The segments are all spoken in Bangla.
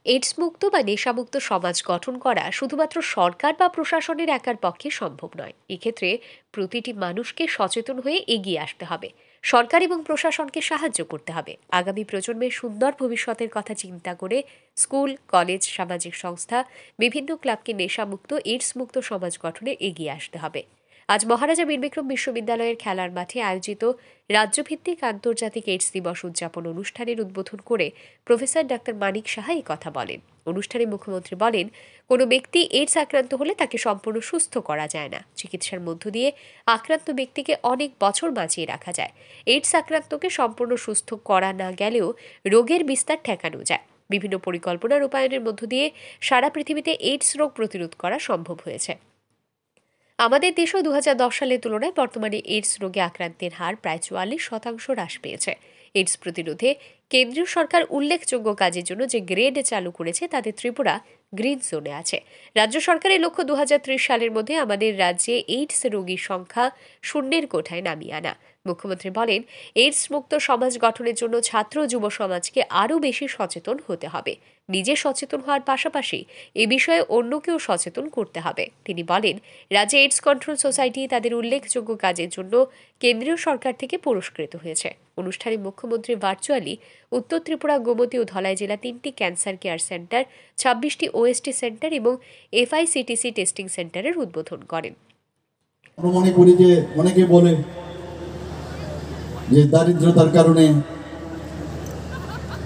এইডস মুক্ত বা নেশামুক্ত সমাজ গঠন করা শুধুমাত্র সরকার বা প্রশাসনের একার পক্ষে সম্ভব নয়। এক্ষেত্রে প্রতিটি মানুষকে সচেতন হয়ে এগিয়ে আসতে হবে। সরকার এবং প্রশাসনকে সাহায্য করতে হবে। আগামী প্রজন্মের সুন্দর ভবিষ্যতের কথা চিন্তা করে স্কুল, কলেজ, সামাজিক সংস্থা, বিভিন্ন ক্লাবকে নেশামুক্ত, এইডস মুক্ত সমাজ গঠনে এগিয়ে আসতে হবে। আজ মহারাজা বীরবিক্রম বিশ্ববিদ্যালয়ের খেলার মাঠে আয়োজিত রাজ্যভিত্তিক আন্তর্জাতিক এইডস দিবস উদযাপন অনুষ্ঠানের উদ্বোধন করে প্রফেসর ডাক্তার মানিক সাহা এই কথা বলেন। অনুষ্ঠানে মুখ্যমন্ত্রী বলেন, কোনো ব্যক্তি এইডস আক্রান্ত হলে তাকে সম্পূর্ণ সুস্থ করা যায় না। চিকিৎসার মধ্য দিয়ে আক্রান্ত ব্যক্তিকে অনেক বছর বাঁচিয়ে রাখা যায়। এইডস আক্রান্তকে সম্পূর্ণ সুস্থ করা না গেলেও রোগের বিস্তার ঠেকানো যায়। বিভিন্ন পরিকল্পনা রূপায়ণের মধ্য দিয়ে সারা পৃথিবীতে এইডস রোগ প্রতিরোধ করা সম্ভব হয়েছে। আমাদের দেশেও 2010 সালের তুলনায় বর্তমানে এইডস রোগে আক্রান্তের হার প্রায় 44% হ্রাস পেয়েছে। এইডস প্রতিরোধে কেন্দ্রীয় সরকার উল্লেখযোগ্য কাজের জন্য যে গ্রেড চালু করেছে তাতে ত্রিপুরা গ্রিন জোনে আছে। রাজ্য সরকারের লক্ষ্য 2030 সালের মধ্যে আমাদের রাজ্যে এইডস রোগীর সংখ্যা শূন্যের কোঠায় নামিয়ে আনা। মুখ্যমন্ত্রী বলেন, এইডস মুক্ত সমাজ গঠনের জন্য ছাত্র যুব সমাজকে আরও বেশি সচেতন হতে হবে। নিজে সচেতন হওয়ার পাশাপাশি এ বিষয়ে অন্যকেও সচেতন করতে হবে। তিনি বলেন, রাজ্যে এইডস কন্ট্রোল সোসাইটি তাদের উল্লেখযোগ্য কাজের জন্য কেন্দ্রীয় সরকার থেকে পুরস্কৃত হয়েছে। অনুষ্ঠানে মুখ্যমন্ত্রী ভার্চুয়ালি উত্তর ত্রিপুরা, গোমতী ও ধলাই জেলা 3টি ক্যান্সার কেয়ার সেন্টার, 26টি ওএসটি সেন্টার এবং এফআইসিটিসি টেস্টিং সেন্টারের উদ্বোধন করেন। মনে করি যে অনেকে বলে যে দারিদ্রতার কারণে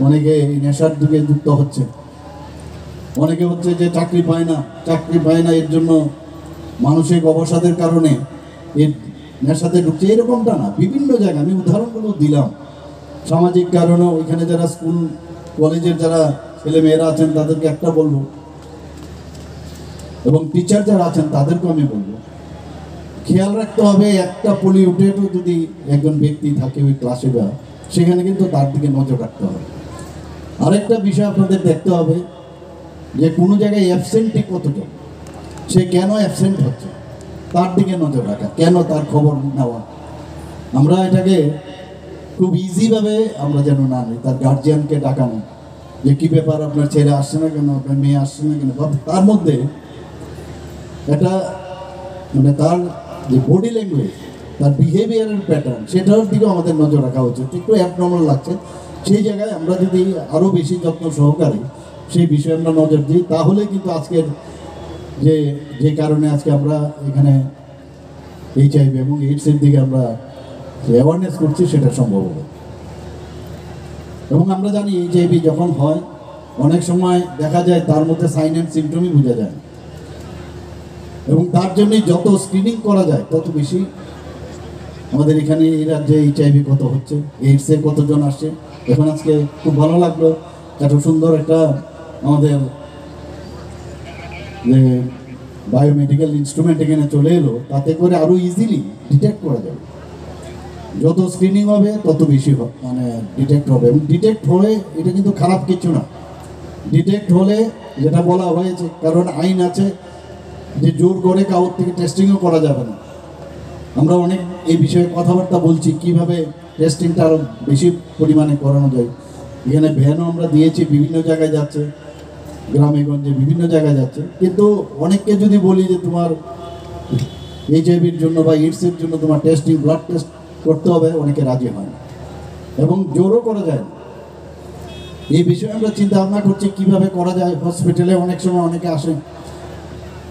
অনেকে নেশার দিকে যুক্ত হচ্ছে, অনেকে হচ্ছে যে চাকরি পায় না, এর জন্য মানসিক অবসাদের কারণে এর নেশাতে ঢুকছে। এরকমটা না, বিভিন্ন জায়গায় আমি উদাহরণগুলো দিলাম। সামাজিক কারণে ওইখানে যারা স্কুল কলেজের যারা ছেলে মেয়েরা আছেন তাদেরকে একটা বলবো, এবং টিচার যারা আছেন তাদেরকেও আমি বলবো, খেয়াল রাখতে হবে একটা পলিউটেডও যদি একজন ব্যক্তি থাকে ওই ক্লাসে বা সেখানে কিন্তু তার দিকে নজর রাখতে হবে। আরেকটা বিষয় আপনাদের দেখতে হবে যে কোনো জায়গায় অ্যাবসেন্টই কতজন, সে কেন অ্যাবসেন্ট হচ্ছে তার দিকে নজর রাখা, কেন তার খবর নেওয়া। আমরা এটাকে খুব ইজিভাবে আমরা যেন না নিই, তার গার্জিয়ানকে ডাকানো যে কী ব্যাপার, আপনার ছেলে আসছে না কেন, আপনার মেয়ে আসছে না কেন। তার মধ্যে এটা মানে তার যে বডি ল্যাঙ্গুয়েজ, তার বিহেভিয়ারের প্যাটার্ন, সেটার দিকেও আমাদের নজর রাখা উচিত। একটু অ্যাবনর্মাল লাগছে, সেই জায়গায় আমরা যদি আরও বেশি যত্ন সহকারে সেই বিষয়ে আমরা নজর দিই, তাহলে কিন্তু আজকের যে কারণে আজকে আমরা এখানে এইচআইভি এবং এইডসের দিকে আমরা অ্যাওয়ারনেস করছি সেটা সম্ভব হবে। এবং আমরা জানি এইচআইভি যখন হয় অনেক সময় দেখা যায় তার মধ্যে সাইন অ্যান্ড সিমটমই বোঝা যায়, এবং তার জন্যই যত স্ক্রিনিং করা যায় তত বেশি আমাদের এখানে এই রাজ্যে এইচআইভি কত হচ্ছে, এইডসের কতজন আসছে। এখন আজকে খুব ভালো লাগলো, এত সুন্দর একটা আমাদের যে বায়োমেডিক্যাল ইনস্ট্রুমেন্ট এখানে চলে এলো, তাতে করে আরও ইজিলি ডিটেক্ট করা যাবে। যত স্ক্রিনিং হবে তত বেশি মানে ডিটেক্ট হবে, এবং ডিটেক্ট হলে এটা কিন্তু খারাপ কিছু না। ডিটেক্ট হলে যেটা বলা হয়েছে, কারণ আইন আছে যে জোর করে কারোর থেকে টেস্টিংও করা যাবে না। আমরা অনেক এই বিষয়ে কথাবার্তা বলছি কিভাবে টেস্টিংটা আরও বেশি পরিমাণে করানো যায়। এখানে ভ্যানও আমরা দিয়েছি, বিভিন্ন জায়গায় যাচ্ছে, গ্রামে গঞ্জে বিভিন্ন জায়গায় যাচ্ছে। কিন্তু অনেককে যদি বলি যে তোমার এইচআইভির জন্য বা এইডসের জন্য তোমার টেস্টিং, ব্লাড টেস্ট করতে হবে, অনেকে রাজি হয় না এবং জোরও করা যায় না। এই বিষয়ে আমরা চিন্তা ভাবনা করছি কীভাবে করা যায়। হসপিটালে অনেক সময় অনেকে আসে,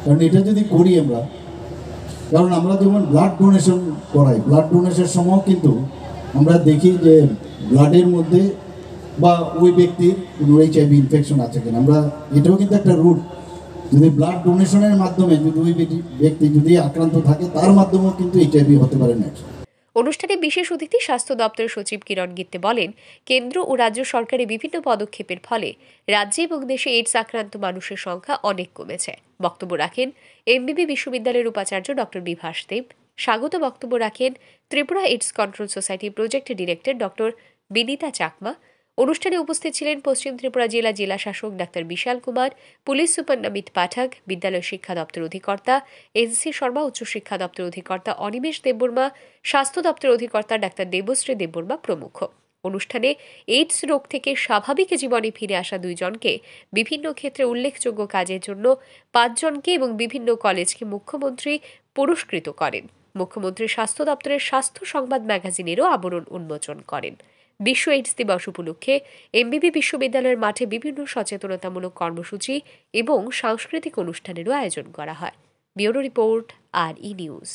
কারণ এটা যদি করি আমরা, কারণ আমরা যেমন ব্লাড ডোনেশন করাই, ব্লাড ডোনেশনের সময়ও কিন্তু আমরা দেখি যে ব্লাডের মধ্যে বা ওই ব্যক্তির কোনো এইচআইভি ইনফেকশন আছে কিনা। আমরা এটাও কিন্তু একটা রুট, যদি ব্লাড ডোনেশনের মাধ্যমে যদি ওই ব্যক্তি যদি আক্রান্ত থাকে তার মাধ্যমেও কিন্তু এইচআইভি হতে পারে নেক্সট। অনুষ্ঠানে বিশেষ অতিথি স্বাস্থ্য দপ্তরের সচিব কিরণ গিত্তে বলেন, কেন্দ্র ও রাজ্য সরকারের বিভিন্ন পদক্ষেপের ফলে রাজ্যে এবং দেশে এইডস আক্রান্ত মানুষের সংখ্যা অনেক কমেছে। বক্তব্য রাখেন এমবিবি বিশ্ববিদ্যালয়ের উপাচার্য ডক্টর বিভাস দেব। স্বাগত বক্তব্য রাখেন Tripura AIDS control society project director doctor Binita Chakma. অনুষ্ঠানে উপস্থিত ছিলেন পশ্চিম ত্রিপুরা জেলা শাসক ডাক্তার বিশাল কুমার, পুলিশ সুপার নমিত পাঠক, বিদ্যালয় শিক্ষা দপ্তর অধিকর্তা এনসি শর্মা, উচ্চশিক্ষা দপ্তর অধিকর্তা অনিমেষ দেববর্মা, স্বাস্থ্য দপ্তর অধিকর্তা ডাক্তার দেবশ্রী দেববর্মা প্রমুখ। অনুষ্ঠানে এইডস রোগ থেকে স্বাভাবিক জীবনে ফিরে আসা 2 জনকে, বিভিন্ন ক্ষেত্রে উল্লেখযোগ্য কাজের জন্য 5 জনকে এবং বিভিন্ন কলেজকে মুখ্যমন্ত্রী পুরস্কৃত করেন। মুখ্যমন্ত্রী স্বাস্থ্য দপ্তরের স্বাস্থ্য সংবাদ ম্যাগাজিনেরও আবরণ উন্মোচন করেন। বিশ্ব এইডস দিবস উপলক্ষে এমবিবি বিশ্ববিদ্যালয়ের মাঠে বিভিন্ন সচেতনতামূলক কর্মসূচি এবং সাংস্কৃতিক অনুষ্ঠানেরও আয়োজন করা হয়। ব্যুরো রিপোর্ট, আর ই নিউজ।